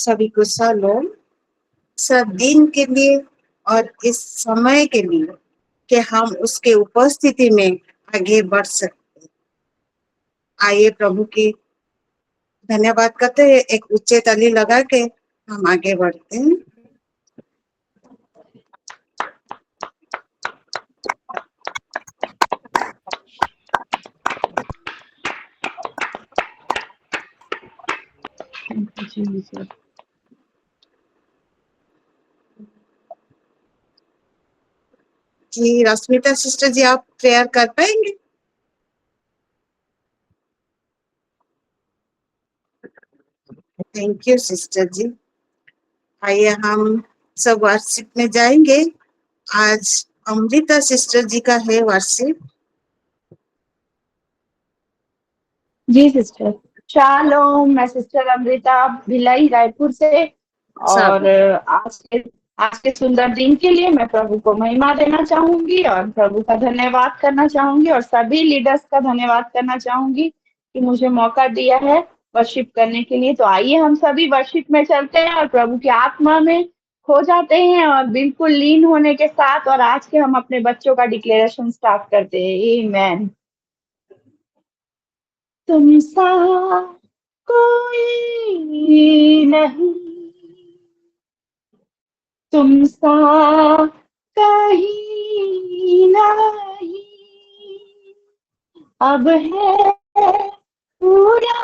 सभी को सलाम। सब दिन के लिए और इस समय के लिए कि हम उसके उपस्थिति में आगे बढ़ सकते। आइए प्रभु की धन्यवाद करते हैं, एक उच्च ताली लगा के हम आगे बढ़ते हैं। जी रश्मिता सिस्टर जी, आप प्रेयर कर पाएंगे? थैंक यू सिस्टर जी। आइए हम सब वर्शिप में जाएंगे। आज अमृता सिस्टर जी का है वर्शिप। जी सिस्टर। शालोम, मैं सिस्टर अमृता भिलाई रायपुर से। और सब आज के सुंदर दिन के लिए मैं प्रभु को महिमा देना चाहूंगी और प्रभु का धन्यवाद करना चाहूंगी और सभी लीडर्स का धन्यवाद करना चाहूंगी कि मुझे मौका दिया है वर्शिप करने के लिए। तो आइए हम सभी वर्शिप में चलते हैं और प्रभु की आत्मा में खो जाते हैं और बिल्कुल लीन होने के साथ। और आज के हम अपने बच्चों का डिक्लेरेशन स्टार्ट करते हैं। आमेन। तुम सा कोई नहीं, तुम सा कहीं नहीं, अब है पूरा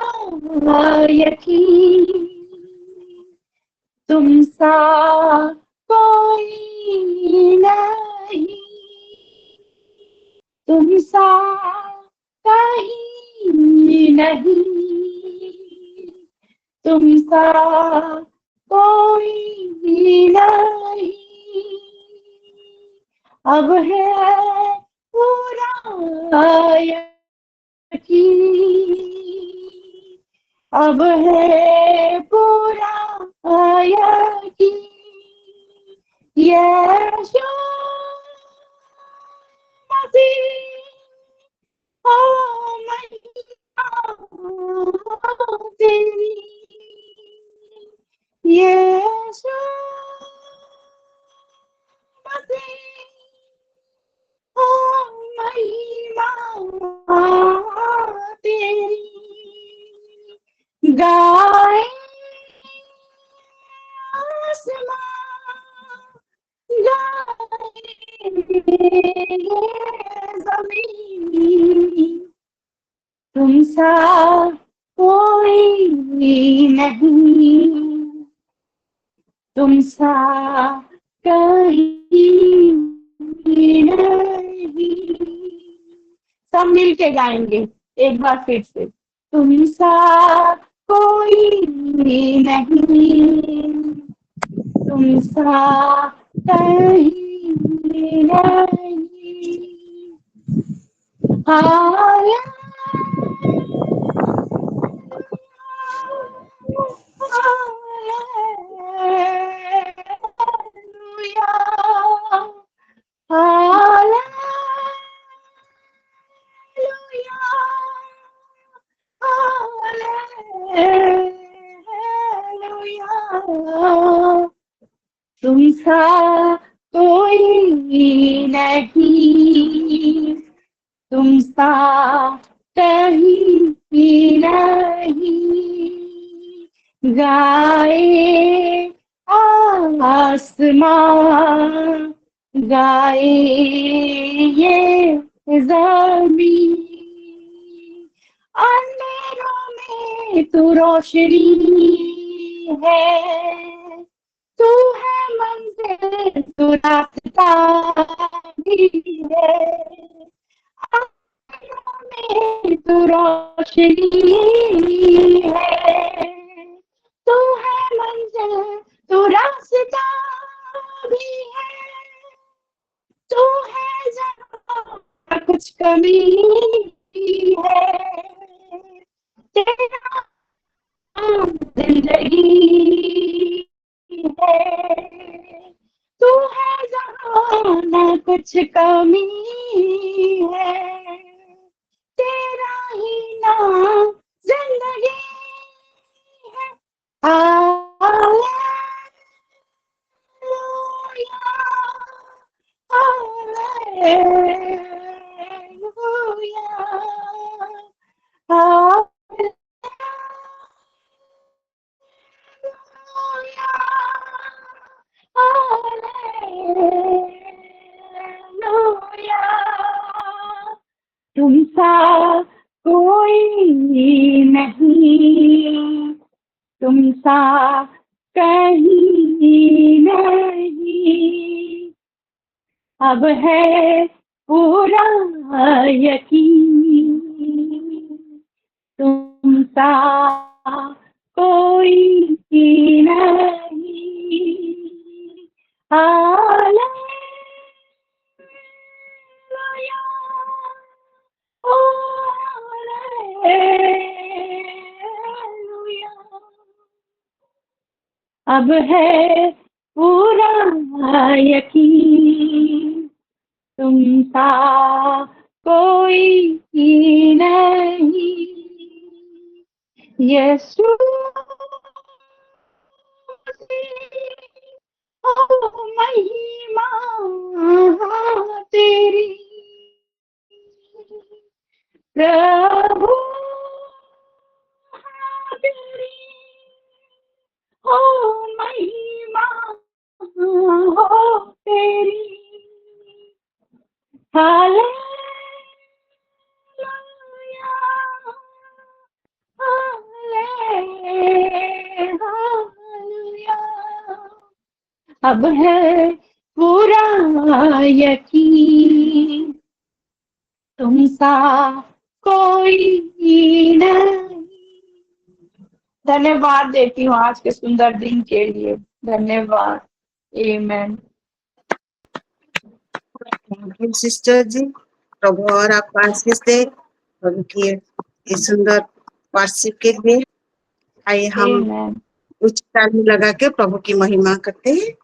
यकीन, तुम सा कोई नहीं, तुम सा कहीं नहीं, तुम सा कोई नहीं, अब है पूरा यकीन, अब है पूरा यकीन, यीशु मसीह ओ महिमा तेरी, यीशु मसीह ओ महिमा तेरी, गाए आसमां, गाए ज़मीन, तुम सा कोई नहीं, तुम सा कहीं नहीं। सब मिल के गाएंगे एक बार फिर से। तुम सा कोई नहीं, तुम सा कहीं नहीं, तुम सा कोई नहीं, तुम सा कहीं नहीं, गाए आसमां, गाए ये ज़मीं, अंधेरों में तू रोशनी है, तू है मंजिल, तू रास्ता भी है, अंधेरों में तू रोशनी है, तू है मंजिल, तू रास्ता भी है, तू है जहाँ कुछ कमी है, तेरा जिंदगी है, तू है जहाँ न कुछ कमी है, तेरा ही नाम जिंदगी है। तुम सा कोई नहीं, तुम सा कहीं नहीं, अब है पूरा यकीन, तुम सा कोई नहीं। हालेलुया, ओ हालेलुया, अब है पूरा यकीन, तुम सा कोई नहीं। यीशु ओ महिमा तेरी, प्रभु तेरी, ओ महिमा हो तेरी। हालेलुया, हालेलुया, अब है पूरा यकीन, तुम सा कोई नहीं। धन्यवाद देती हूँ आज के सुंदर दिन के लिए। धन्यवाद। आमीन। थैंक यू सिस्टर जी। प्रभु और आपको आशीष दे प्रभु की इस सुंदर वार्षिक के लिए। आइए हम आमीन। उच्च ताली लगा के प्रभु की महिमा करते हैं।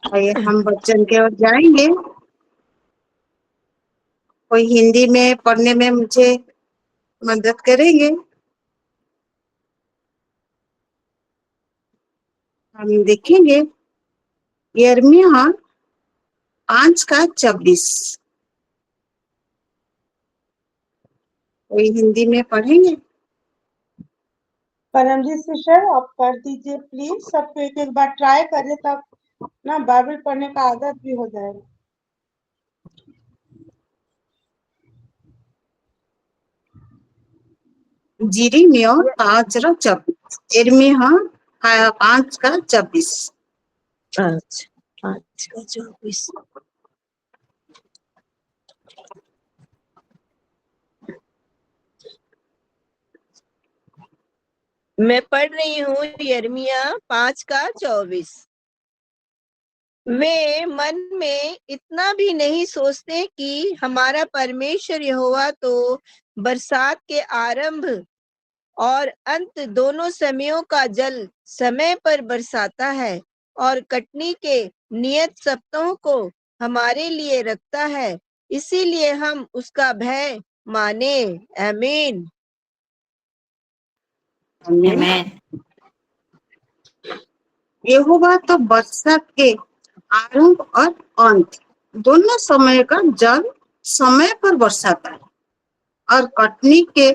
आइए हम वचन की ओर जाएंगे। कोई हिंदी में पढ़ने में मुझे मदद करेंगे? हम देखेंगे यिर्मयाह 5:24। कोई हिंदी में पढ़ेंगे? परमजीत सिस्टर आप कर दीजिए प्लीज, सबको एक एक बार ट्राई करें तब ना बाइबल पढ़ने का आदत भी हो जाएगा। यिर्मयाह 5:24। यिर्मयाह 5:24। अच्छा, 5:24। मैं पढ़ रही हूँ यिर्मयाह 5:24। वे मन में इतना भी नहीं सोचते कि हमारा परमेश्वर यहोवा तो बरसात के आरंभ और अंत दोनों समयों का जल समय पर बरसाता है और कटनी के नियत सप्ताहों को हमारे लिए रखता है, इसीलिए हम उसका भय माने। आमीन। आमीन। यहोवा तो बरसात के आरंभ और अंत दोनों समय का जल समय पर बरसाता है और कटनी के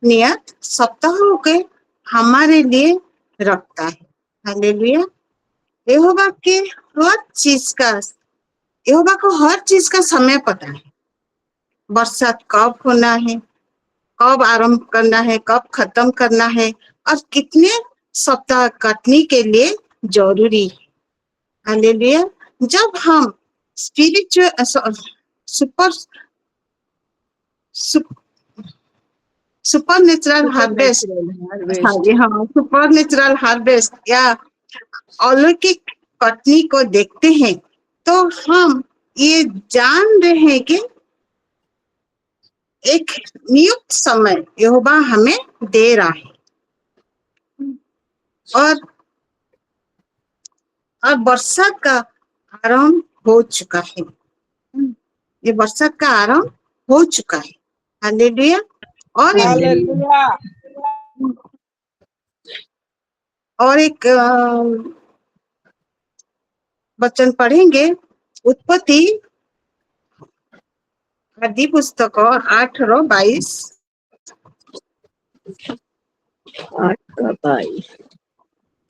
नियत सप्ताहों के हमारे लिए रखता है। हालेलुया। यहोवा के यहोवा को हर चीज का समय पता है। बरसात कब होना है, कब आरंभ करना है, कब खत्म करना है और कितने सप्ताह कटनी के लिए जरूरी है। हालेलुया। जब हम स्पिरिचुअल सुपर नेचुरल हार्वेस्ट, हाँ जी हाँ, सुपर नेचुरल हार्वेस्ट या अलौकिक कटनी को देखते हैं तो हम ये जान रहे हैं कि एक नियुक्त समय यहोवा हमें दे रहा है और बरसात का आरंभ हो चुका है। ये बरसात का आरंभ हो चुका है। हालेलुया। और हालेलुया। और एक वचन पढ़ेंगे, उत्पत्ति आदि पुस्तक 8:22। 8:22,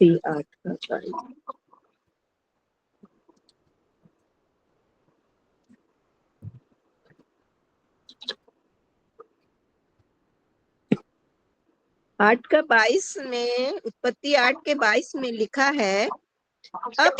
8:22। आठ का 22 में, उत्पत्ति 8:22 में लिखा है, अब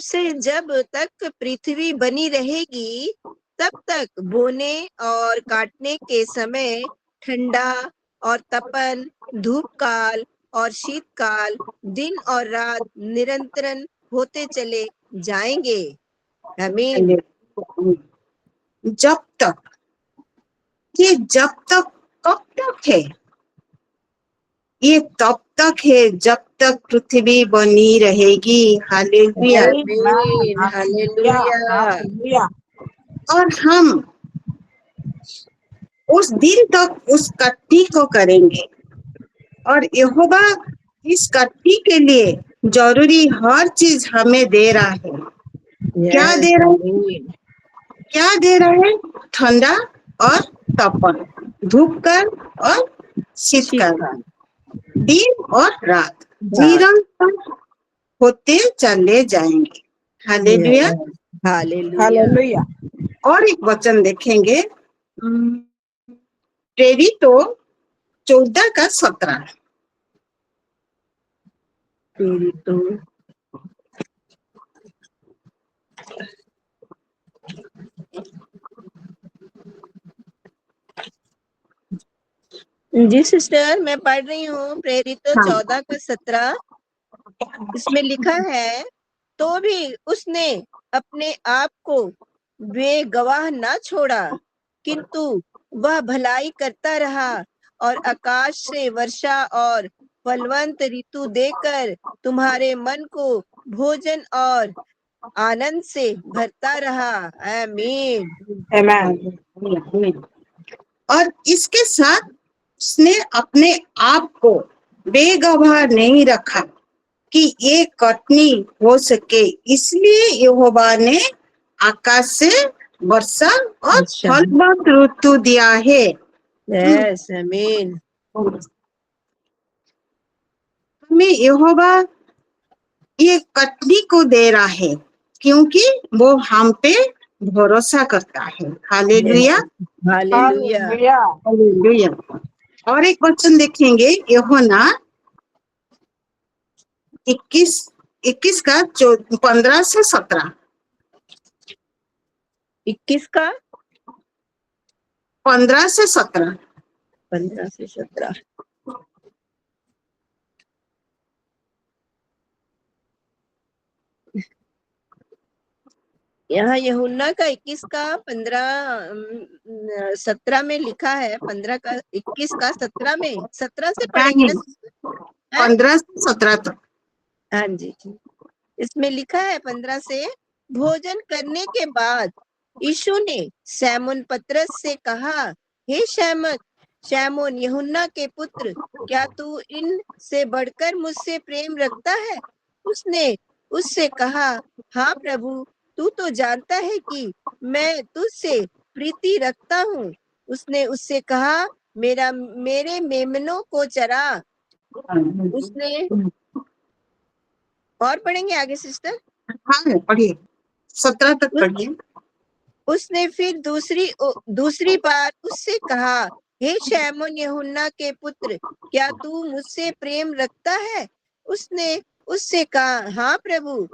से जब तक पृथ्वी बनी रहेगी तब तक बोने और काटने के समय ठंडा और तपन, धूप काल और शीतकाल, दिन और रात निरंतर होते चले जाएंगे। आमीन। जब तक, ये जब तक कब तक है? ये तब तक है जब तक पृथ्वी बनी रहेगी। हालेलुया। आमीन, हालेलुया। और हम उस दिन तक उस कट्टी को करेंगे, और यहोवा इस कट्टी के लिए जरूरी हर चीज हमें दे रहा है। क्या दे रहा है? आमीन, क्या दे रहा है? ठंडा और तपन, धूप काल और शीतकाल, दिन और रात निरंतर होते चले जाएंगे। हालेलुया। हालेलुया। और एक वचन देखेंगे, प्रेरित 14:17। प्रेरितों जी सिस्टर, मैं पढ़ रही हूँ प्रेरितों 14:17। इसमें लिखा है, तो भी उसने अपने आप को बेगवाह ना छोड़ा, किंतु वह भलाई करता रहा और आकाश से वर्षा और फलवंत ऋतु देकर तुम्हारे मन को भोजन और आनंद से भरता रहा। आमीन। और इसके साथ उसने अपने आप को बेगवाह नहीं रखा कि ये कटनी हो सके, इसलिए यहोवा ने आकाश से वर्षा और फलवंत ऋतु दिया है। यस, आमीन। हमें यहोवा ये कटनी को दे रहा है क्योंकि वो हम पे भरोसा करता है। Hallelujah, hallelujah. हालेलुया। और एक वचन देखेंगे, यूहन्ना 21 का 15 से 17। 21 का 15 से 17। 15 से 17। यहाँ यूहन्ना का 21 का 17 में लिखा है। 15 का 21 का 17 में, 17 से पढ़ेंगे ना? 15 से 17 तक। हाँ जी, इसमें लिखा है 15 से, भोजन करने के बाद यीशु ने शैमोन पतरस से कहा, हे शैमोन यूहन्ना के पुत्र, क्या तू इन से बढ़कर मुझसे प्रेम रखता है? उसने उससे कहा, हाँ प्रभु, तू तो जानता है कि मैं तुझसे प्रीति रखता हूँ। उसने उससे कहा, मेरे मेमनों को चरा। उसने, और पढ़ेंगे आगे सिस्टर? हाँ पढ़िए, 17 तक पढ़िए। उसने फिर दूसरी बार उससे कहा, हे शैमोन यूहन्ना के पुत्र, क्या तू मुझसे प्रेम रखता है? उसने उससे कहा, हाँ प्रभु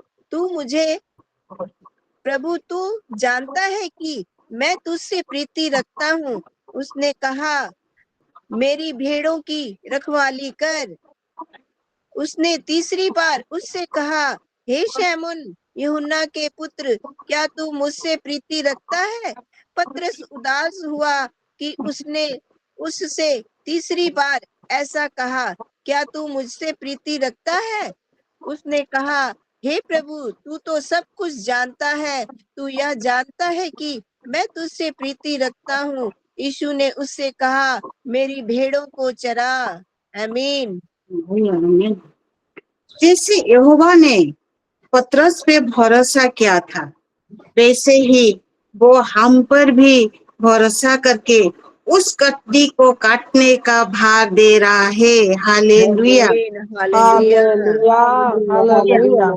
तू जानता है कि मैं तुझसे प्रीति रखता हूँ। उसने कहा, मेरी भेड़ों की रखवाली कर। उसने तीसरी बार उससे कहा, हे शैमोन यूहन्ना के पुत्र, क्या तू मुझसे प्रीति रखता है? पतरस उदास हुआ कि उसने उससे तीसरी बार ऐसा कहा, क्या तू मुझसे प्रीति रखता है? उसने कहा, हे प्रभु, तू तो सब कुछ जानता है, तू यह जानता है कि मैं तुझसे प्रीति रखता हूँ। यीशु ने उससे कहा, मेरी भेड़ों को चरा। आमीन। आमीन। जैसे यहोवा ने पतरस पे भरोसा किया था, वैसे ही वो हम पर भी भरोसा करके उस कटनी को काटने का भार दे रहा है। हालेलुया। आमीन। हालेलुया। Hallelujah.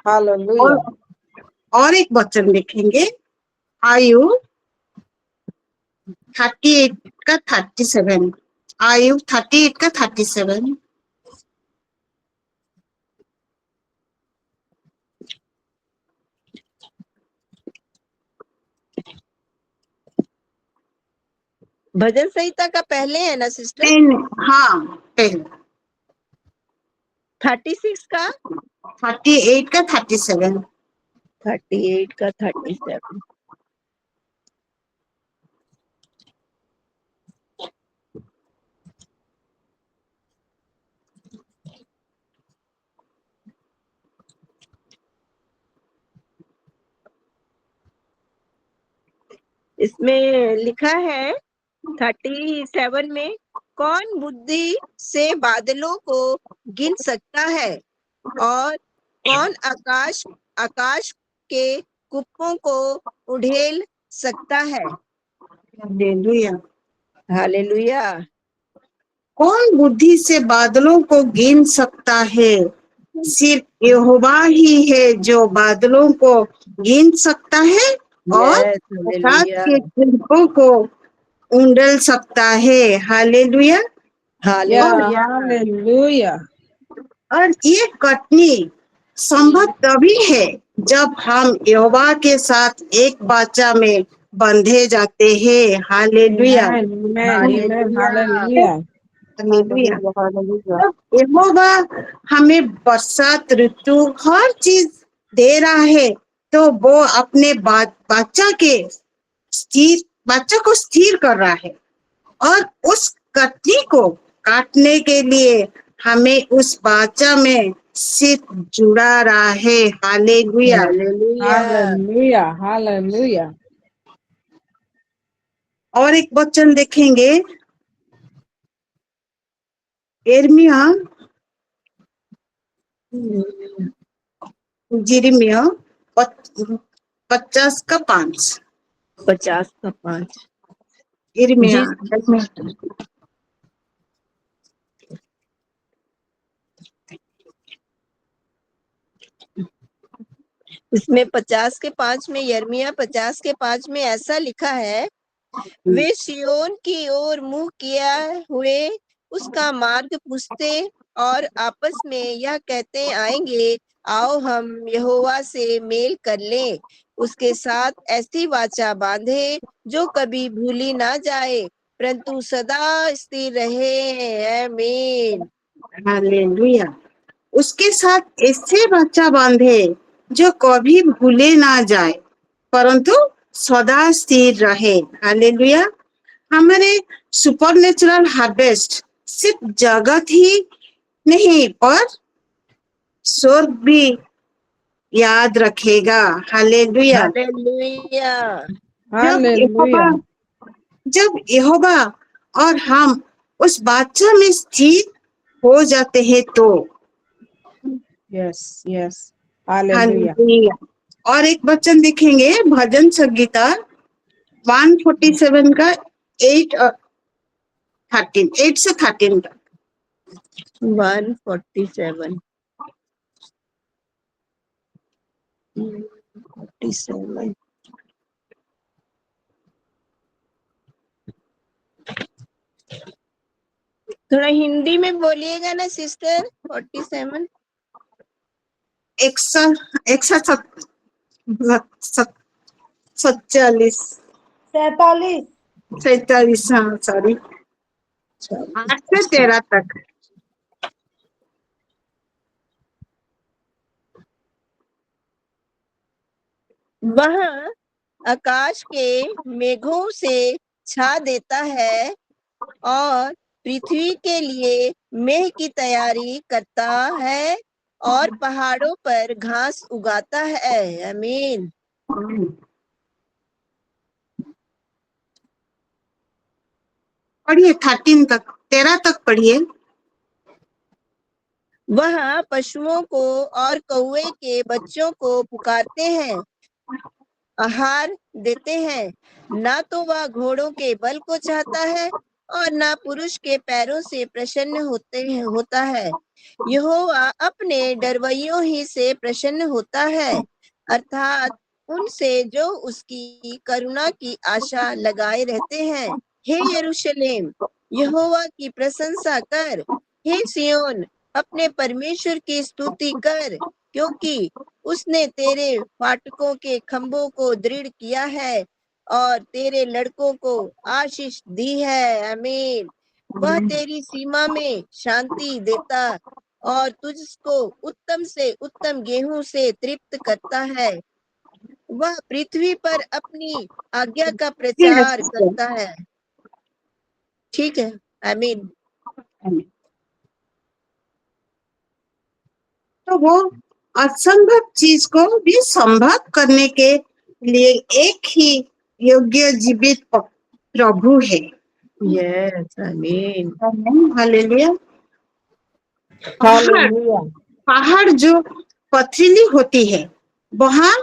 Hallelujah. और और एक वचन देखेंगे, आयु 38 का 37। आयु 38 का 37। भजन संहिता का पहले है ना सिस्टर? हाँ, पहले 36 का 38 का 37। 38 का 37। इसमें लिखा है 37 में, कौन बुद्धि से बादलों को गिन सकता है और कौन आकाश आकाश के कुप्पों को उड़ेल सकता है। हालेलुया। हालेलुया। कौन बुद्धि से बादलों को गिन सकता है? सिर्फ यहोवा ही है जो बादलों को गिन सकता है और यस। आकाश हालेलुया। के कुंभों को उंडेल सकता है। हालेलुया। और हालेलुया। Hallelujah. और ये कटनी संभव तभी है जब हम यहोवा के साथ एक वाचा में बंधे जाते हैं। Hallelujah. Amen. Amen. Amen. Hallelujah. Hallelujah. Hallelujah. Hallelujah. जब यहोवा हमें बरसात ऋतु हर चीज दे रहा है, तो वो अपने बच्चा के स्थिर बच्चा को स्थिर कर रहा है, और उस कटनी को काटने के लिए हमें उस बच्चा में सिर्फ जुड़ा रहा है। हालेलुया। हालेलुया। Hallelujah. Hallelujah. और एक वचन देखेंगे, यिर्मयाह यिर्मयाह 50 का 5। 50 का 5। जी। यिर्मयाह इसमें 50 के 5 में, यिर्मयाह 50 के 5 में ऐसा लिखा है, वे सिय्योन की ओर मुंह किया हुए उसका मार्ग पूछते और आपस में यह कहते आएंगे, आओ हम यहोवा से मेल कर लें, उसके साथ ऐसी वाचा बांधे जो कभी भूली ना जाए परंतु सदा स्थिर रहे। आमीन। हालेलुया। उसके साथ ऐसे बच्चा बांधे जो कभी भूले ना जाए परंतु सदा स्थिर रहे। हालेलुया। हमारे सुपरनेचुरल हार्वेस्ट सिर्फ जगत ही नहीं पर स्वर्ग भी याद रखेगा। हालेलुया। हालेलुया। जब यहोवा Hallelujah. जब यहोवा और हम उस बादशाह में स्थिर हो जाते हैं तो Yes. Yes. Hallelujah. हालेलुया। और एक वचन देखेंगे, भजन संगीता 147 का 8 और 13, 8 से 13 तक। 147। 47। थोड़ा हिंदी में बोलिएगा ना सिस्टर। 47। 147 47. 47, हाँ सॉरी, 8 से 13 तक। वह आकाश के मेघों से छा देता है और पृथ्वी के लिए मेह की तैयारी करता है और पहाड़ों पर घास उगाता है। आमीन। पढ़िए 13 तक। 13 तक पढ़िए। वह पशुओं को और कौवे के बच्चों को पुकारते हैं, आहार देते हैं। ना तो वह घोड़ों के बल को चाहता है और ना पुरुष के पैरों से प्रसन्न होता है। यहोवा अपने डरवैयों ही से प्रसन्न होता है, अर्थात उनसे जो उसकी करुणा की आशा लगाए रहते हैं। हे यरूशलेम, यहोवा की प्रशंसा कर। हे सियोन, अपने परमेश्वर की स्तुति कर, क्योंकि उसने तेरे फाटकों के खंभों को दृढ़ किया है और तेरे लड़कों को आशीष दी है। आमीन। वह तेरी सीमा में शांति देता और तुझको उत्तम से उत्तम गेहूं से तृप्त करता है। वह पृथ्वी पर अपनी आज्ञा का प्रचार करता है। ठीक है, आमीन। तो वो असंभव चीज को भी संभव करने के लिए एक ही योग्य जीवित प्रभु है। यस, आमीन। हालेलुया। हालेलुया। पहाड़ जो पथरीली होती है वहां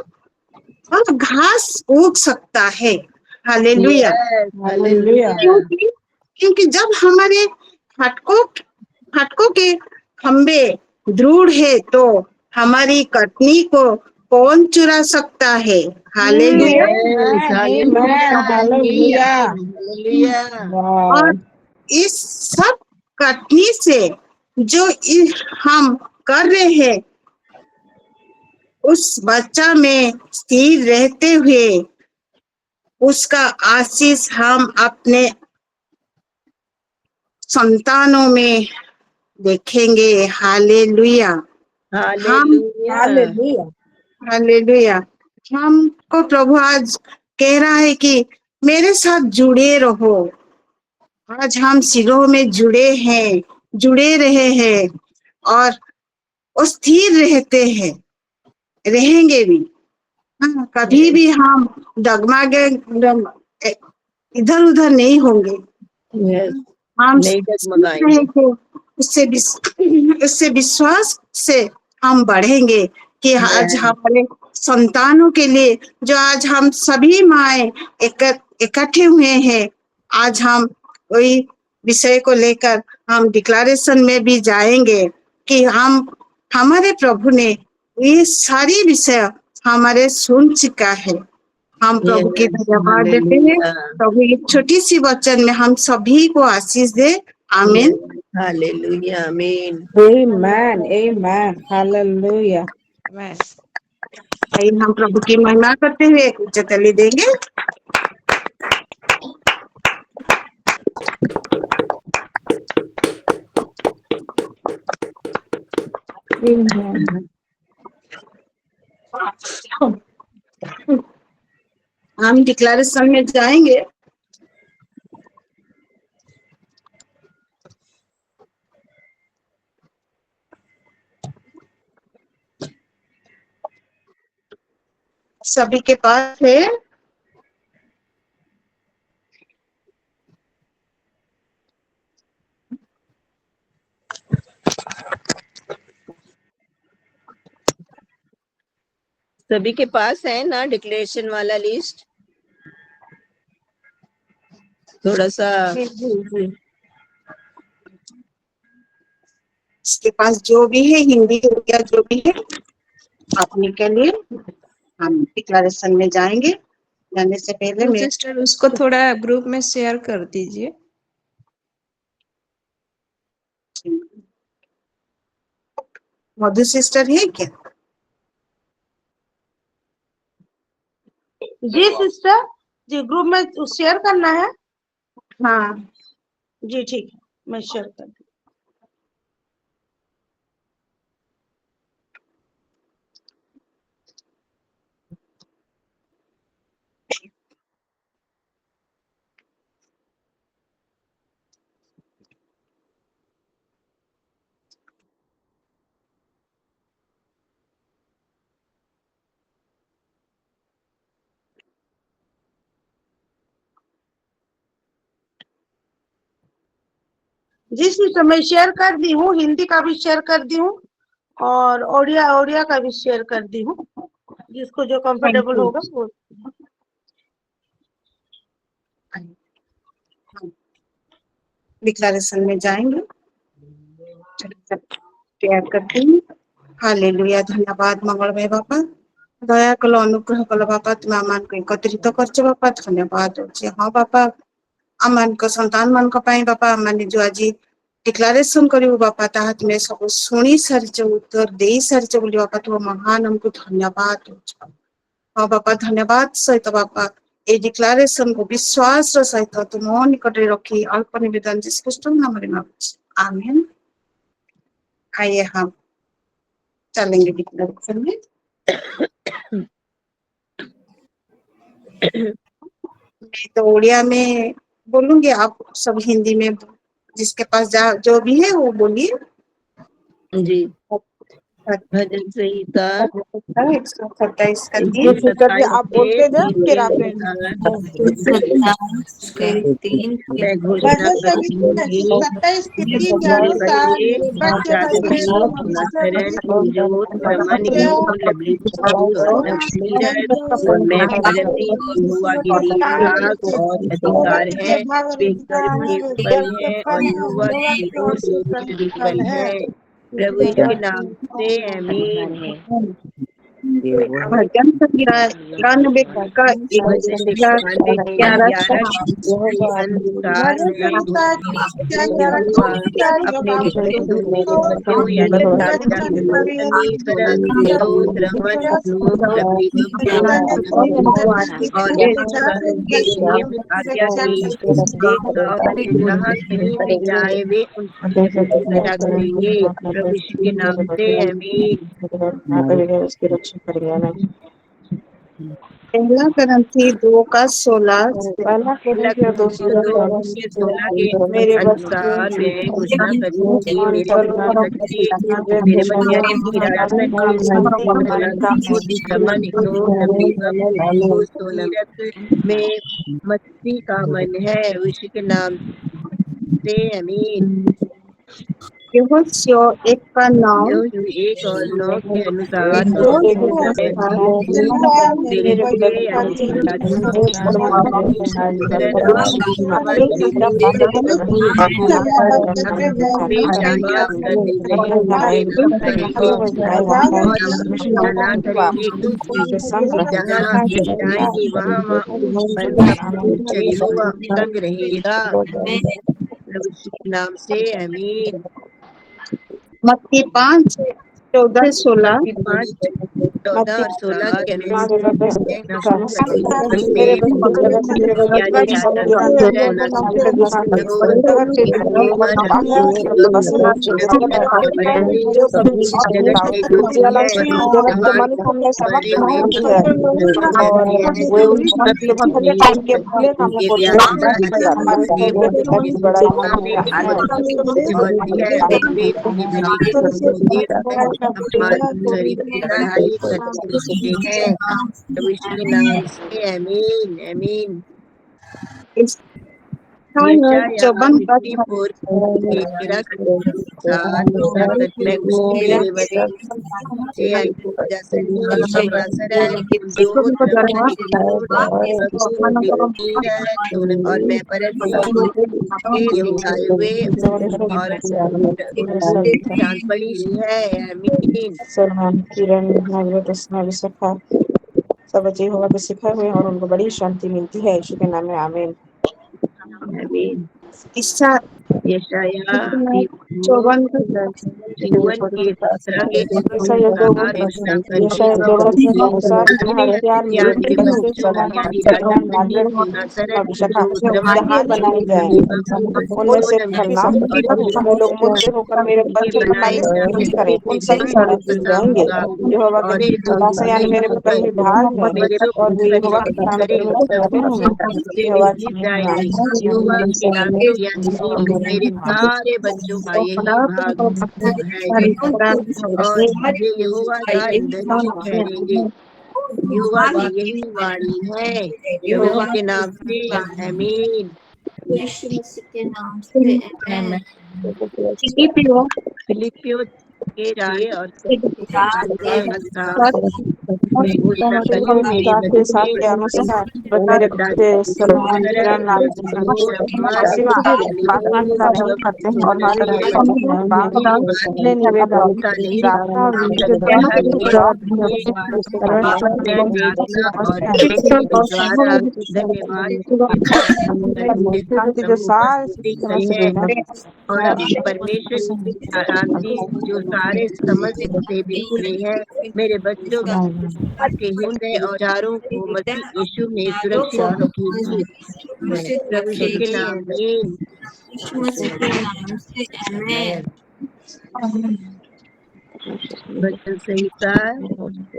घास उग सकता है। हालेलुया। Yes, hallelujah. क्योंकि क्योंकि जब हमारे फाटकों के खंबे दृढ़ है तो हमारी कटनी को कौन चुरा सकता है। Hallelujah. Yes, hallelujah, hallelujah. Hallelujah. और वाह। इस सब कटनी से जो हम कर रहे हैं उस बच्चा में स्थिर रहते हुए उसका आशीष हम अपने संतानों में देखेंगे। हालेलुया। हम हालेलुया। हालेलुया। हालेलुया। हमको प्रभु आज कह रहा है कि मेरे साथ जुड़े रहो। आज हम सिरों में जुड़े रहे हैं और वो स्थिर रहते हैं, रहेंगे भी। हाँ, कभी भी हम डगमगे इधर उधर नहीं होंगे। यस, हम नहीं सीख रहे डगमगाएंगे। थे, उससे विश्वास से हम बढ़ेंगे कि आज यस, हमारे संतानों के लिए जो आज हम सभी माए इकट्ठे हुए हैं, आज हम वही विषय को लेकर हम डिक्लेरेशन में भी जाएंगे कि हम हमारे प्रभु ने ये सारी विषय हमारे सुन चुका है। हम प्रभु की यस, धन्यवाद देते हैं। हालेलुया। प्रभु एक छोटी सी वचन में हम सभी को आशीष दे। आमीन। यस, हालेलुया, आमीन। Amen. Amen. Hallelujah. Amen. आइए हम प्रभु की महिमा करते हुए एक उच्चतली देंगे। Amen. हम डिक्लेरेशन में जाएंगे। सभी के पास है। सभी के पास है ना डिक्लेरेशन वाला लिस्ट? थोड़ा सा इसके पास जो भी है हिंदी हो गया जो भी है अपने के लिए हम डिक्लेरेशन में जाएंगे। जाने से पहले मैं सिस्टर उसको थोड़ा ग्रुप में शेयर कर दीजिए। मधु सिस्टर है क्या? जी सिस्टर, जी ग्रुप में शेयर करना है। हाँ, जी ठीक है, मैं शेयर कर दूँ। जी सिस्टर, मैं शेयर कर दी हूँ, हिंदी का भी शेयर कर दी हूँ और ओडिया का भी शेयर कर दी हूँ, जिसको जो कंफर्टेबल होगा वो। डिक्लेरेशन में जाएंगे, शेयर करती हूँ। हालेलुया, धन्यवाद मंगलमय बापा, दया कलो अनुग्रह कलो बापा, तुम्हें आमान को एकत्रित करछ बापा, धन्यवाद होछि। हाँ बापा, आमान को संतान मान को पाई बापा, आमान जो आज डिक्लेरेशन करियो बापा, ताहा तुमे सब सुनी सारिछ, उत्तर देई सारिछ बोली बापा, तुम महान हमको धन्यवाद होछि। हाँ बापा, धन्यवाद सहित बापा ए डिक्लेरेशन को विश्वास सहित तुम निकट रखी अल्प निवेदन जिस कृष्ण नाम रे मांगुछि, आमीन। आइए हम चलेंगे डिक्लेरेशन में। मैं तो उड़िया में बोलूंगी, आप सब हिंदी में, जिसके पास जो भी है वो बोलिए। जी, भजन संहिता 127 का जी सिस्टर जी, आप बोलते जाए फिर आप मैं घोषणा भजन करूंगी। 27 के 3 के मेरे अनुसार बच्चे बच्चे जाति, बच्चे पुनःकरण, कुंजोत, रमन, ईगो, लवलेशगी और नवनीरन और मैं प्रगति यहोवा के लिए भाग और अधिकार है। वे गर्व के फल है और यहोवा की ओर से स्तुति फल है। प्रभु यीशु के नाम से आमीन। भजन संहिता 91 का भजन 91 के अनुसार मैं घोषणा यहोवा अपने विशुद्ध मेरे बच्चों यानी दाविदा समीकरण कुंजोत रमन लोक लवलेशगी और नवनीकरण के नियम आज्ञा की देख जहाँ कहीं भी जाए वे उनकी रक्षा करेंगे। प्रभु यीशु के नाम से आमीन। पहला ग्रंथी 2 का 16 पहला Corinthians 2:16 के अनुसार मैं घोषणा करूंगी, मेरे बच्चे हिरासत में रमन ईगो सोनीरत में मस्ती का मन है। विश्व के नाम से आमीन। यहोशू 1 का 9 यहोशू 1 और 9 के अनुसार जो मेरे बच्चे यानी शाबाश करते रहेंगे और ना करेंगे क्योंकि जहाँ जाएंगे वहाँ पर सब कुछ यहोवा संग रहेगा। प्रभु के नाम से आमीन। मत्ती 5 14 16 14 और 16 के पढ़ाई करते हैं। विश्व के नाम से आमीन आमीन। चौबन का मैं मेरे बच्चे और मैं बड़ी है आमीन। सलमान किरण भागवत विशाखा सब बच्चे यहोवा को सिखाए हुए और उनको बड़ी शांति मिलती है। यीशु के नाम में आमीन आमीन। यशायाह 54 के 17 के उनमें से फलना लोग मुझसे होकर मेरे बच्चे को नहीं करें, उन सभी मिल जाएंगे। यहोवा के दास यानी मेरे पकड़ में भाग है और वे यहोवा के नाम पर मेरे सारे बच्चों का यही भाग है और ये यहोवा का इंद्रधनुष ठहरेंगे। यहोवा की यही वाणी है। यहोवा के नाम से आमीन। यीशु मसीह के नाम से आमेन। फिलिपियो के 6 और 7 मैं घोषणा प्रभु करूं, मेरे निकाय के साथ के बच्चे अनुसार मेरे बच्चे सलमान किरण आशीर्वाद प्रार्थना के साथ जल्द करते हैं और हमारे लिए काम अपने निवेदन प्रार्थना और विनती के द्वारा धन्यवाद शांति जो सारे समय से लेना और अपने परमेश्वर की शांति जो सारे समझ से भी खुले है, मेरे बच्चों के हृदय और विचारों को मसीह यीशु में सुरक्षित रखेगी। प्रभु यीशु के नाम में यीशु मसीह के नाम से आमेन। भजन संहिता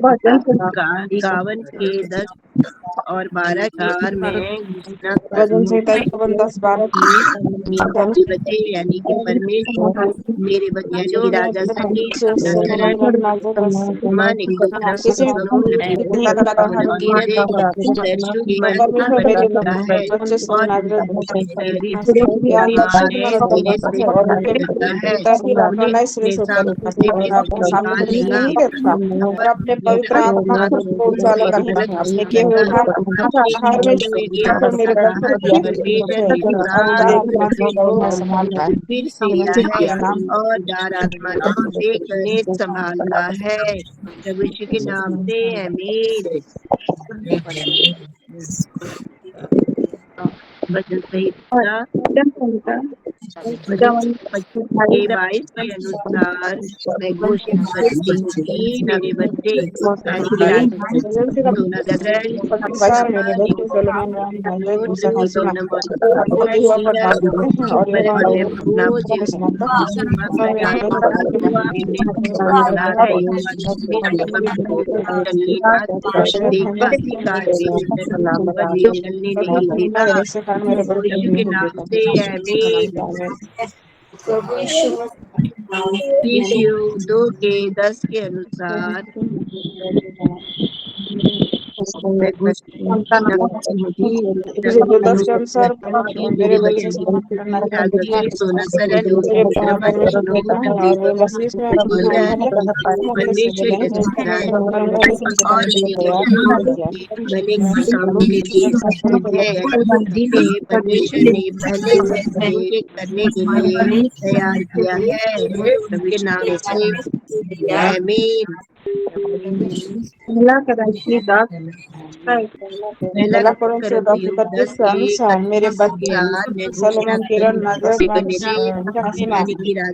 51 के 10 और 12 के बार में घोषणा वजन से करूं 10-12 मेरे बच्चे यानी कि परमेश्वर मेरे बच्चे यानी कि राजा सन्नी अपने पवित्र आत्मा को उजाला करता है, अपने किए हुए मेरे फिर से और दार आत्मा एक नेत संभालता है। प्रभु यीशु के नाम से आमीन। भजन संहिता 22 के अनुसार मैं घोषित करती हूँ कि मेरे बच्चे यानी कि के नाम से फिलिपियो 2 के 10 के अनुसार मैं मेरे बच्चे कामों के लिए जिन्हें परमेश्वर ने पहले से करने के लिए तैयार किया है। प्रभु के नाम से आमीन। पहला करंथियों 10 के मेरे बच्चे सलमान किरण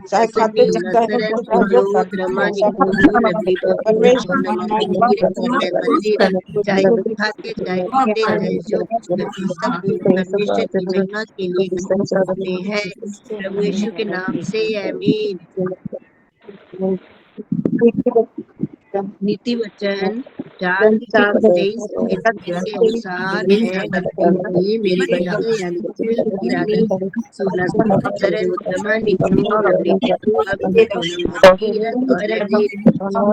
चाहे खाते चाहे पीते चाहे जो सब परमेश्वर की महिमा के लिए करते हैं। प्रभु यीशु के नाम से आमीन। नीति वचन 4 के 23 के अनुसार मैं करती हूँ कि मेरे बच्चे यानी कि राजा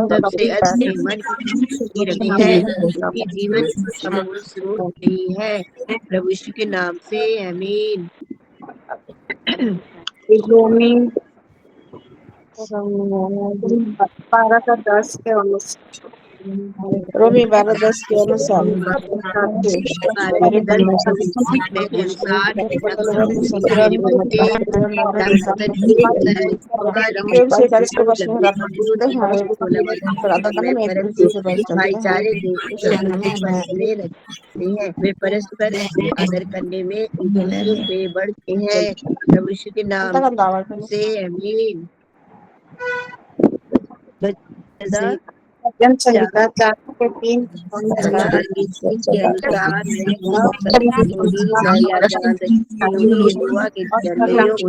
सबसे अच्छे मन की रखी है, उसकी जीवन अमूल स्रोत नहीं है। प्रभु यीशु के नाम से आमीन। रोमी 12:10 के अनुसार रोमी 12:10 के अनुसार भाईचारे वे परस्पर आदर करने में एक दूसरे से बढ़ते हैं। प्रभु यीशु के नाम से आमीन। भजन संहिता 4 के 3 के अनुसार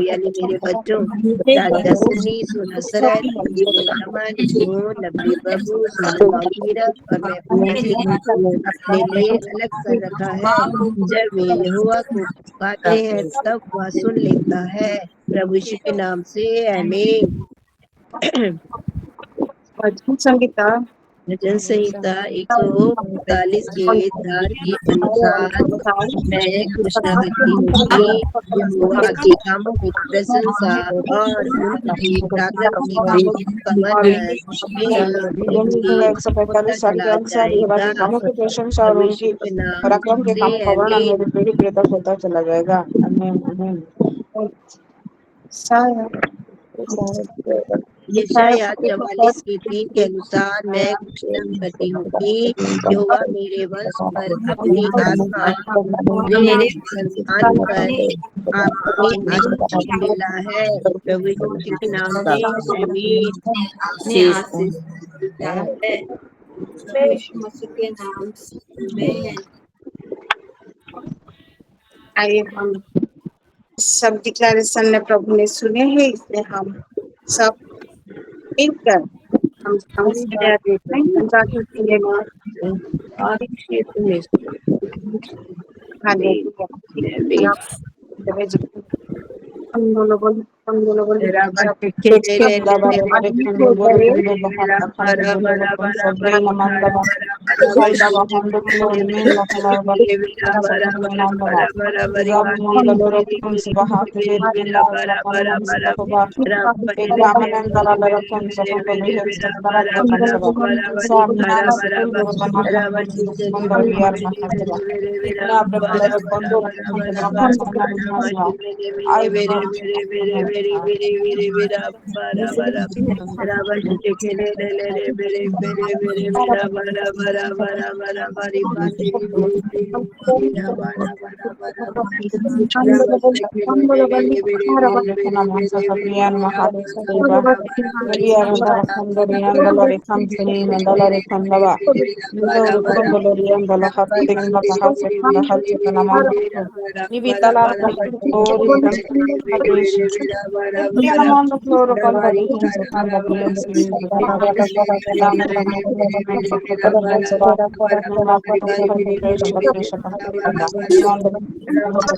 यानी मेरे बच्चों लवली बबू और मैं अपने लिए अलग कर रखा है। जब वे यहोवा को पुकारते हैं तब वह सुन लेता है। प्रभु यीशु के नाम से आमीन। भजन संहिता भजन संहिता 145 के तार के अनुसार मैं कृष्ण भक्ति होगी, यहोवा के कामों की प्रशंसा और उनकी ताकत की कामों का वर्णन मेरे हृदय से होता 145 साल के चला अनुसार यहोवा के जाएगा। कामों की प्रशंसा और प्रभु उनकी के नाम पराक्रम के कामों का वर्णन आमीन। मेरी पीढ़ी पीढ़ी तक होता चला जाएगा। आमीन आमीन। यशायाह 44 के 3 के अनुसार मैं घोषणा करती हूँ कि यहोवा मेरे वंश पर अपनी आत्मा मेरे संतान पर अपनी आशीष मिला है। प्रभु यीशु मसीह के नाम में आमीन। अपने आशीष मिला है प्रभु यीशु मसीह के नाम में। आइए हम सब डिक्लेरेशन में प्रभु ने सुने हैं, इसलिए हम सब मिलकर हम हमारी बातें प्रभु के माध्यम से और क्षेत्र में हालेलुया। हम दोनों बोल Kenda bara bara kendo boro kendo bahanda kando boro kon sabri namanda ba zalda ba hando klori min la kala ba kasa kendo nanda ba zabu manda boro kon sabaha kibir min la kala kala man sabaha ba ekla manan dara dara kon sabaha ko bihen sabara dara kon sabaha sa minan sikul boro bana kando kon dara biyar na kando ba ekla prabhu dara kon dara kon dara man sabaha man sabaha ay man Lekana mansa kapiyan mahalo sariba Maria randara kandari andalari kamsini mandalari kandaba Nizor kondolari andala hatti kandaka hatti kanda hatti kana mansa Nibi talar kahtori kandari Yana manda floro kanda bihin sa kanda bihin sa Yana kanda bihin sa Nana kanda kanda kresha kresha kanda Manda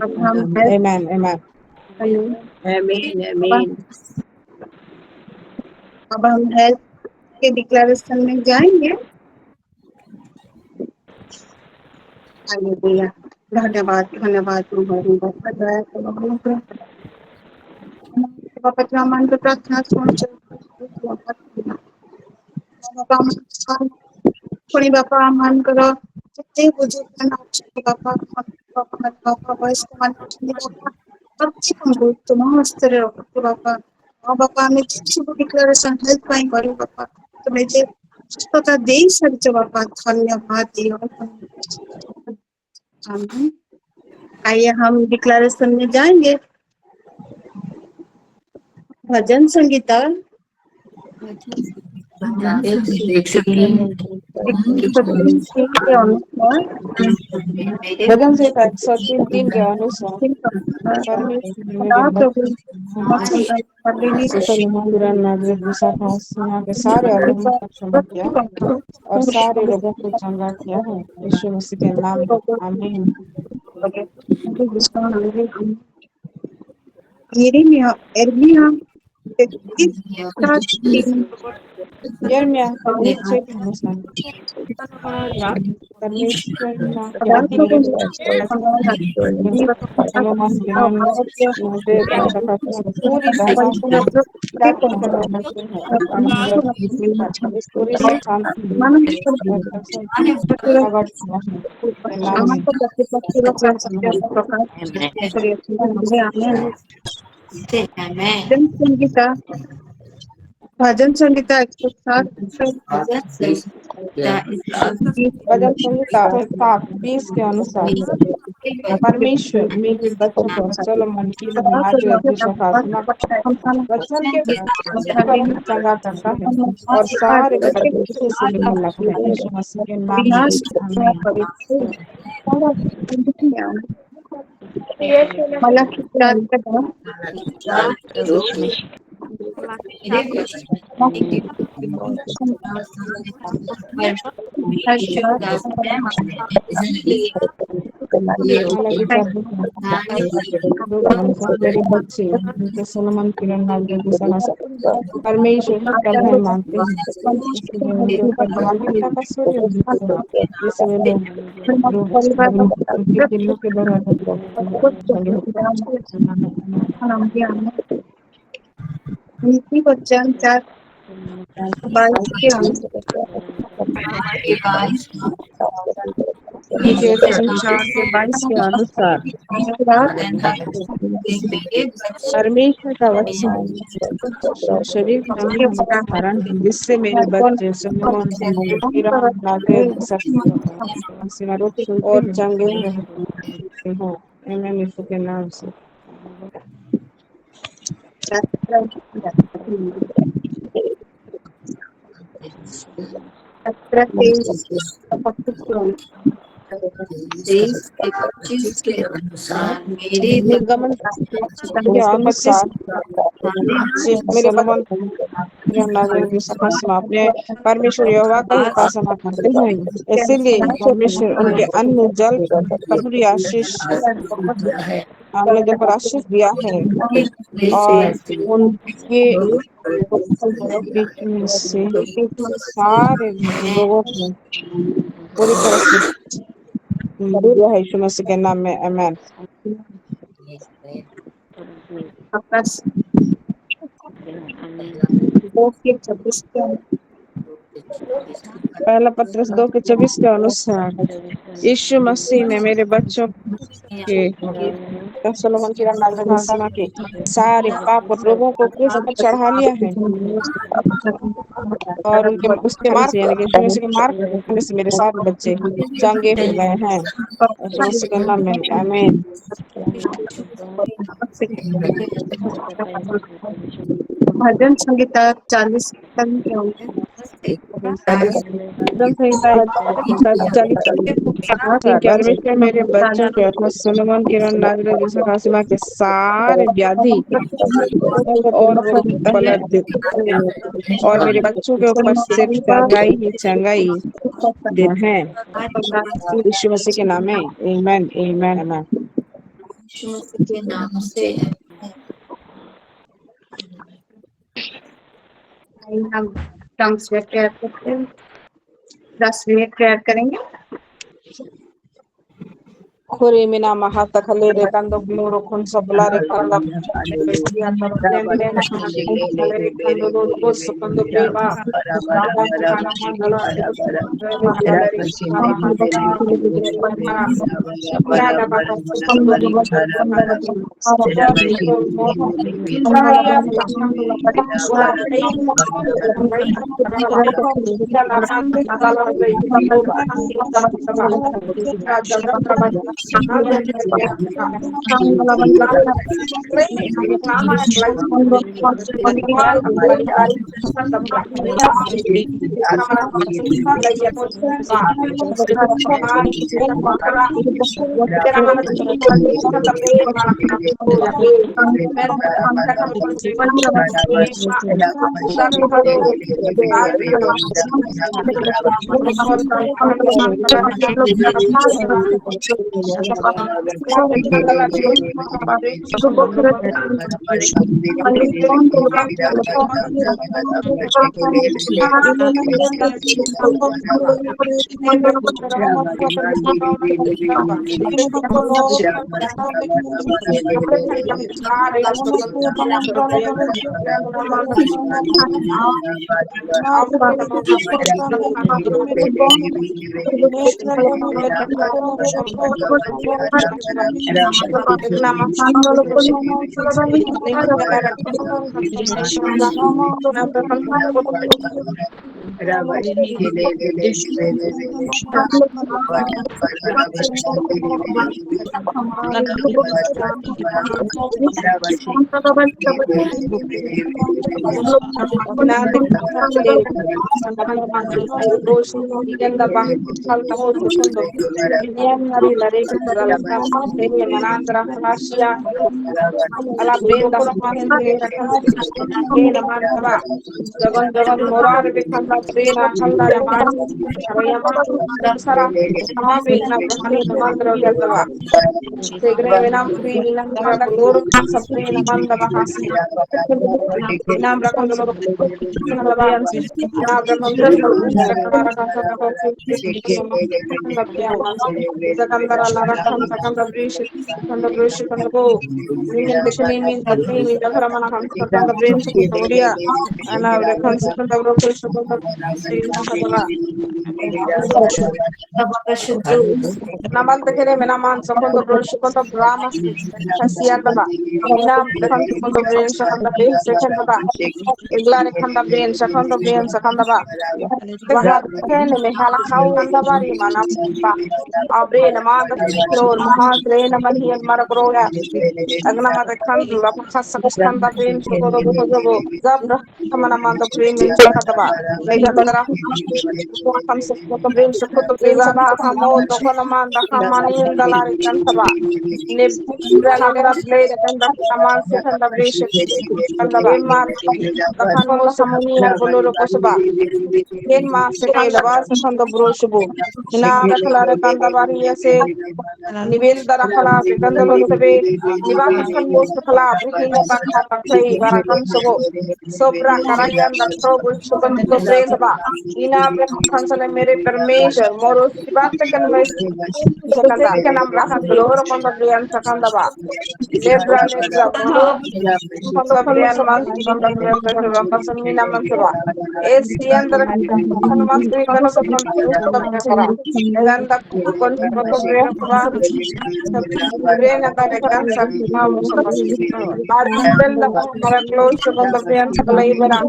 अब हम health Amen. Amen. अब हम health के declaration में जाएंगे। Hallelujah. धन्यवाद धन्यवाद बाबा मान को प्रार्थना पुणी बापा मान करो जितने बुजुर्ग बापा बापा वयस्क मान बापा प्रत्येक तुम स्तरे बापा बापा आम सब डिक्लेरेशन हेल्थ करूँ बापा तुम्हें जे सुस्थता दे सारिच बापा धन्यवाद दियो। आइए हम डिक्लेरेशन में जाएंगे। भजन संगीता 103 के अनुसार भजन से 103 के अनुसार परमेश्वर मेरे के सारे अलोगों को क्षमा किया है और सारे लोगों को चंगा किया है। यीशु मसीह के नाम में आमीन। एर्मिया यिर्मयाह 25 के अनुसार परमेश्वर सलोमन के नाम में मुझे पूरी तरह से प्राप्त करना मुश्किल है और पूरी संगीता भजन संगीता 107 भजन संहिता 7:20 के अनुसार परमेश्वर मेरे बच्चों को सलोमन की वचन के चंगा करता है और सारे बच्चे से निकल लगते हैं। यीशु मसीह के नाम मेरे बच्चे उनके सलोमन किरण परमेश्वर का प्रधान मानते हैं इसलिए उनके ऊपर धार्मिकता का सूर्य उदित हुआ। इसलिए उनके दिलों के नीति वचन 4:22 के अनुसार परमेश्वर का वचन शरीर कारण जिससे मेरे बच्चे और चंगे हो। यीशु के नाम से निर्गमन के अनुसार मेरे अपने परमेश्वर यहोवा का ही उपासना करते हैं, इसीलिए परमेश्वर उनके अन्न जल पर पूरी आशीष अन्न जल पर आशीष दिया है और उनके बीच में से सारे लोगों को पूरी तरह से दिया है यीशु मसीह के नाम में, आमीन। पत्रस 2:26 पहला पत्रस 2:24 के अनुसार यीशु मसीह ने मेरे बच्चों के सोलोमन की राजधानी के सारे पाप और रोगों को क्रूस पर चढ़ा लिया है और उनके उसके मार्ग यानी कि यीशु मसीह के मार्ग से मेरे सारे बच्चे चंगे हो गए हैं, यीशु मसीह के नाम में, आमीन। भजन संगीता 40 क्या होंगे? परमेश्वर मेरे बच्चों के अर्थात सोलोमन किरण नाजर जैसा कासिमा के सारे व्याधि और रोग पलट देते और मेरे बच्चों के ऊपर सिर्फ चंगाई ही चंगाई देते हैं, यीशु मसीह के नाम में, आमीन, आमीन, आमीन। यीशु मसीह के नाम से हम टंग्स में प्रेयर करते हैं, 10 मिनट प्रेयर करेंगे। Kuri mina mahata kalere kando bloro kon sablare kanda Andara kan sekota brin sekota brizan sakamo dokona manda kamanin dalari kan saba ne branda blade kan da kaman se kan da brish kan da mar da kan mo samuni ar boloro ko saba ken ma se kan da ba se kan da bro shubu ina rakhala kan da bari ese nivel da rakhala kan da lo sabe niba kan mo se khala brihina ba kha ta sai barakan sabo sobra karayan da pro shuban to praise ba ina kan sale mere permeshwar moro sibat kan mes sakanda kan rahat lor kon da brian sakanda ba lebra moro kon da brian mas kon da brian da ba pasamina mansaba es andar kan mas kan sakon da kara dan da kon ko brian ba brian da kan sakma musaba adel da mara close kon da brian sakala ibara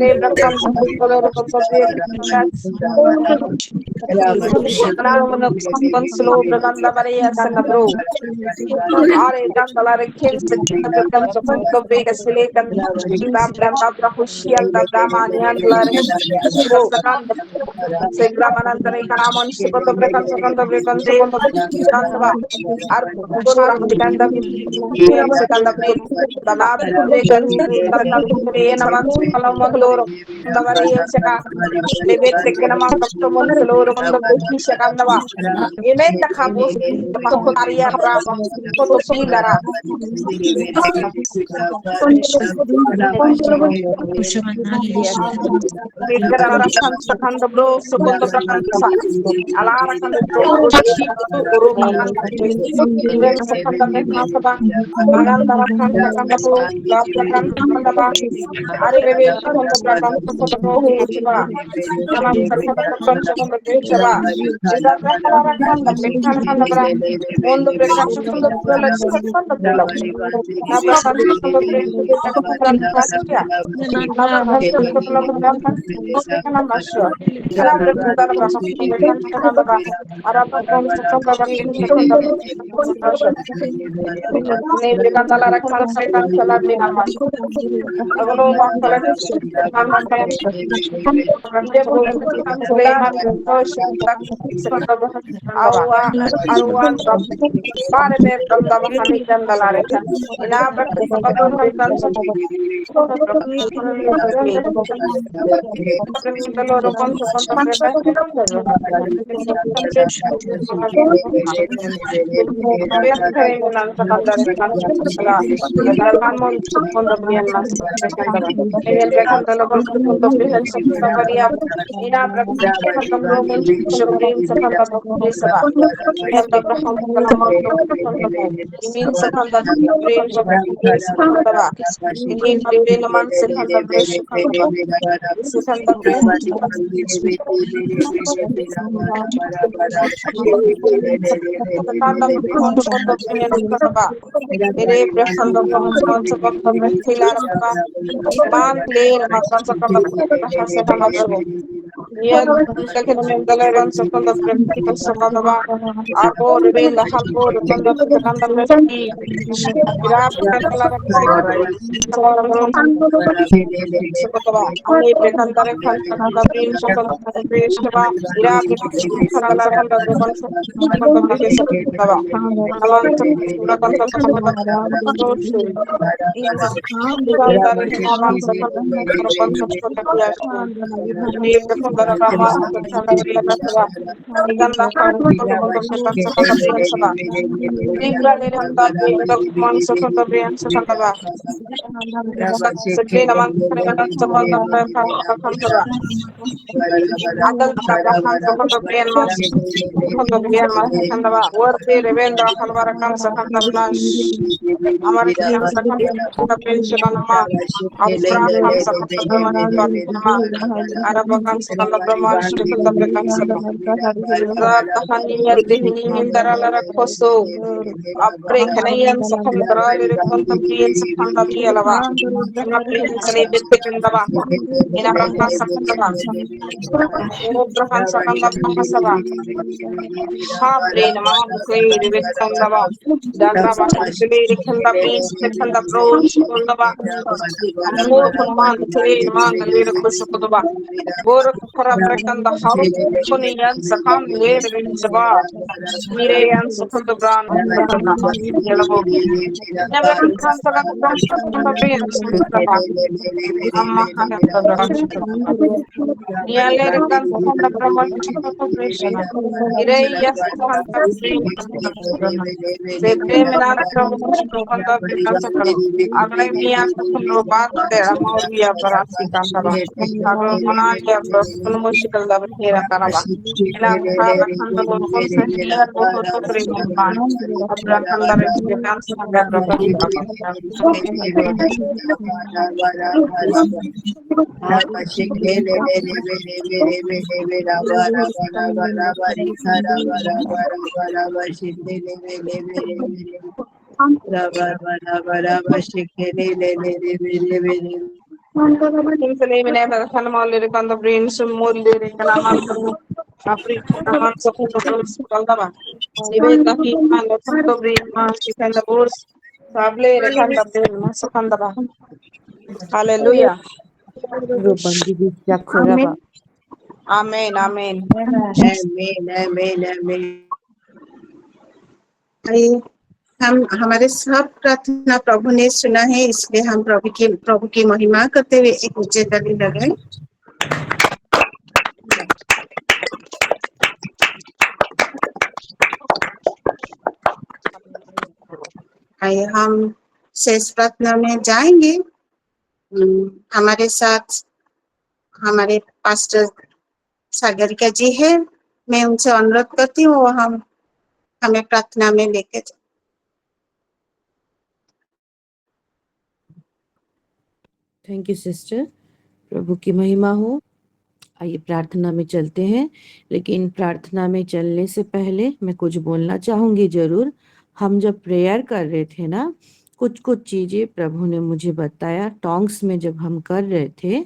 lebra kan kolor kon da brian that's Anamano slow braganda Maria Sanabro. Are Dandalare Kim becomes a big silicon Branda Brahushian the Brahmani and Lare Sakanda Segramanandare Kanamon Sukoto Brekan Sakanda Brekan Sakanda Kandava Arkanda Sakanda Break the Lab Brekan Naman Salamandoro the Maria Saka Debate Tekanama Kaptomon Saloro on the British Sakandava Amen the Kabos Pakotaria Brava Koto Pilara Mikara Sakanda Bro Sukunda Brakansa Alara Kandro Uruba Even Sakanda Bekasaba Magandara Kansa Laprakan Kandaba Ari Rebe Sakanda Brakan Sakanda Naman Sakanda Brakan Sakanda Beshaba Ida Brakara Kanda Bekan Kandabra Mondo Brekan Sakanda Brilla Sakanda Brilla Nabrakan Sakanda Brilla Nabra Kansa Sakanda Brakan Sakanda Masha Nabra Darba Sakanda Sakanda Arabakan Sakanda Brakan Sakanda Masha Nebre Kandalara Kansa Kansa Labina Masha Agolo Bakala Mama Kansa Suleiman Awa Arwan Pare Ber Kandava Hani Kandalare Inabra Kansa Ini hari naman sekanda bresh kanda sekanda bresh sekanda kanda kanda pengen kanda ba ere brahanda kanda kanda bresh hilar ba man clear makan sekanda hase kanda bro nian lekin mendalaran sekanda bresh sekanda ba arbo rebel halbo kanda sekanda bresh grab kanda Sokotaba, Ani Prekandare Kansakanda Brin Shokanda Preshava, Ira Kanasakanda Kansa Preshava, Aman Sakanda Kansa Inda Gandare Naman Sakanda Kansa Ani Prekandara Rama Sakanda Preshava, Iganda Kansa Preshava, Igra Niranda Kuman Sakanda Preshava, Sabrina man kanilang sakanda kansa adal tabrakan sakanda brian mas sakanda brian mas sakanda ba worte revenda halwara kansa sakanda nas amar kiyan sakanda brian sakanda ma afra kansa sakanda ma araba kansa sakanda la brahmansh kanda brekan saba Ratahani Dihini Darala Koso Aprekanayan Sakandra Konta Brian Sakanda Dialava in a Brian Salibit Kitendava in a Brahma Sakandava Obrahan Sakanda Mahasava Shabre Naman Clay Vikandava Dagrava Shibiri Kanda Beans Kanda Bro Shukundava Amur Kunaman Clay Naman Lira Kushukudava Borak Parabrakan the house Kuniyan Sakan Lira Java Mireyan Sakunda Bran Yellow Never becomes a brush on the brain Sakandava Amma Niale comes from the promotion. Ireya Sakanda Brain Sebremina the promotion on the Kansakara. Agravia Sakunda Bat there Amoria Barasi Kandava. Manania promotional level here at Karava. And I'm Kanda Lokosa here to bring in man. Abrahanda becomes the brains of more lyric and Aman Aman Sakunda. Sibeta he and the Santo brain chicken and the horse. Sable Rekanda brain Masakandaba. Hallelujah. Amen. Amen. Amen. Amen. Amen. आइए हम हमारे सब प्रार्थना प्रभु ने सुना है, इसलिए हम प्रभु की महिमा करते हुए एक ऊंचे ताली लगाएं। आइए हम शेष प्रार्थना में जाएंगे। हमारे साथ हमारे पास्टर सागरिका जी है, मैं उनसे अनुरोध करती हूँ वो हमें प्रार्थना में लेके जाए। थैंक यू सिस्टर, प्रभु की महिमा हो। आइए प्रार्थना में चलते हैं, लेकिन प्रार्थना में चलने से पहले मैं कुछ बोलना चाहूंगी जरूर। हम जब प्रेयर कर रहे थे ना, कुछ चीजें प्रभु ने मुझे बताया टॉन्ग्स में जब हम कर रहे थे।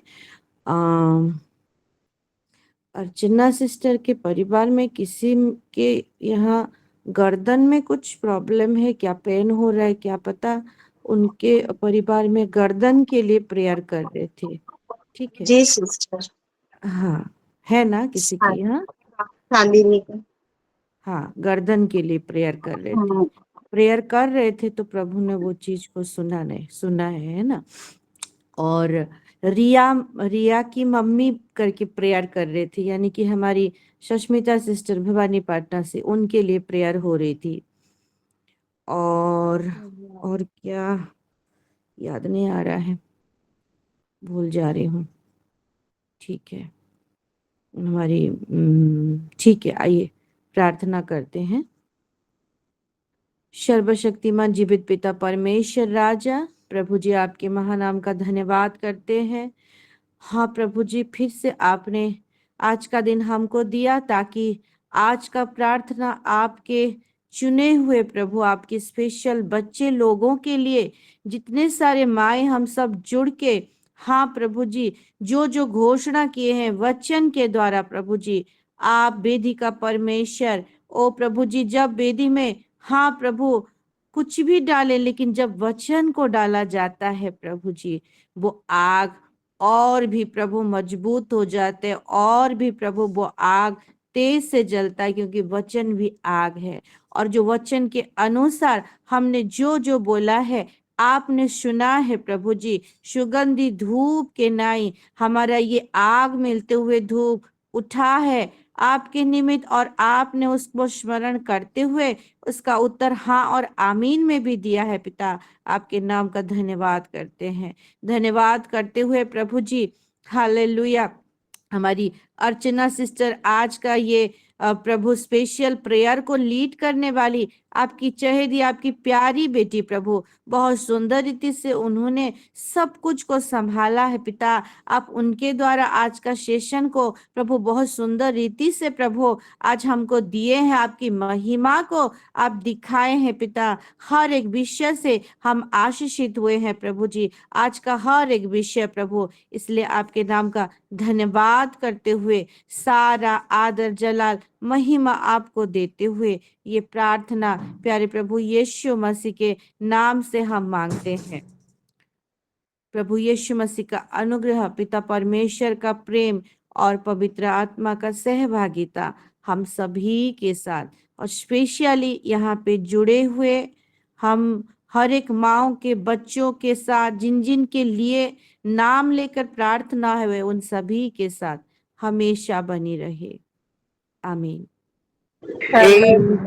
अर्चना सिस्टर के परिवार में किसी के यहाँ गर्दन में कुछ प्रॉब्लम है क्या, पेन हो रहा है क्या पता, उनके परिवार में गर्दन के लिए प्रेयर कर रहे थे। ठीक है जी सिस्टर। हाँ, है ना किसी के यहाँ? हाँ, गर्दन के लिए प्रेयर कर रहे थे। प्रेयर कर रहे थे तो प्रभु ने वो चीज को सुना है ना। और रिया की मम्मी करके प्रेयर कर रहे थे, यानी कि हमारी सुष्मिता सिस्टर भवानी पाटना से, उनके लिए प्रेयर हो रही थी। और क्या याद नहीं आ रहा है, भूल जा रही हूँ। ठीक है हमारी ठीक है, आइए प्रार्थना करते हैं। सर्वशक्तिमान जीवित पिता परमेश्वर राजा, प्रभु जी आपके महानाम का धन्यवाद करते हैं। हाँ प्रभु जी, फिर से आपने आज का दिन हमको दिया ताकि आज का प्रार्थना आपके चुने हुए प्रभु, आपके स्पेशल बच्चे लोगों के लिए, जितने सारे माए हम सब जुड़ के, हाँ प्रभु जी, जो घोषणा किए हैं वचन के द्वारा प्रभु जी, आप वेदी का परमेश्वर, ओ प्रभु जी, जब वेदी में हाँ प्रभु कुछ भी डाले, लेकिन जब वचन को डाला जाता है प्रभु जी, वो आग और भी प्रभु मजबूत हो जाते, और भी प्रभु वो आग तेज से जलता है, क्योंकि वचन भी आग है। और जो वचन के अनुसार हमने जो बोला है, आपने सुना है प्रभु जी, सुगंधी धूप के नाई हमारा ये आग मिलते हुए धूप उठा है आपके निमित्त, और आपने उसको स्मरण करते हुए उसका उत्तर हाँ और आमीन में भी दिया है। पिता आपके नाम का धन्यवाद करते हैं, धन्यवाद करते हुए प्रभु जी, हालेलुया। हमारी अर्चना सिस्टर आज का ये प्रभु स्पेशल प्रेयर को लीड करने वाली आपकी चहेती, आपकी प्यारी बेटी प्रभु, बहुत सुंदर रीति से उन्होंने सब कुछ को संभाला है पिता। आप उनके द्वारा आज का सेशन को प्रभु बहुत सुंदर रीति से प्रभु आज हमको दिए हैं, आपकी महिमा को आप दिखाए हैं पिता। हर एक विषय से हम आशीषित हुए हैं प्रभु जी, आज का हर एक विषय प्रभु। इसलिए आपके नाम का धन्यवाद करते हुए सारा आदर जलाल महिमा आपको देते हुए ये प्रार्थना प्यारे प्रभु यीशु मसीह के नाम से हम मांगते हैं। प्रभु यीशु मसीह का अनुग्रह, पिता परमेश्वर का प्रेम और पवित्र आत्मा का सहभागिता हम सभी के साथ, और स्पेशली यहाँ पे जुड़े हुए हम हर एक माँ के बच्चों के साथ, जिन जिन के लिए नाम लेकर प्रार्थना है, उन सभी के साथ हमेशा बनी रहे। आमीन। Amen.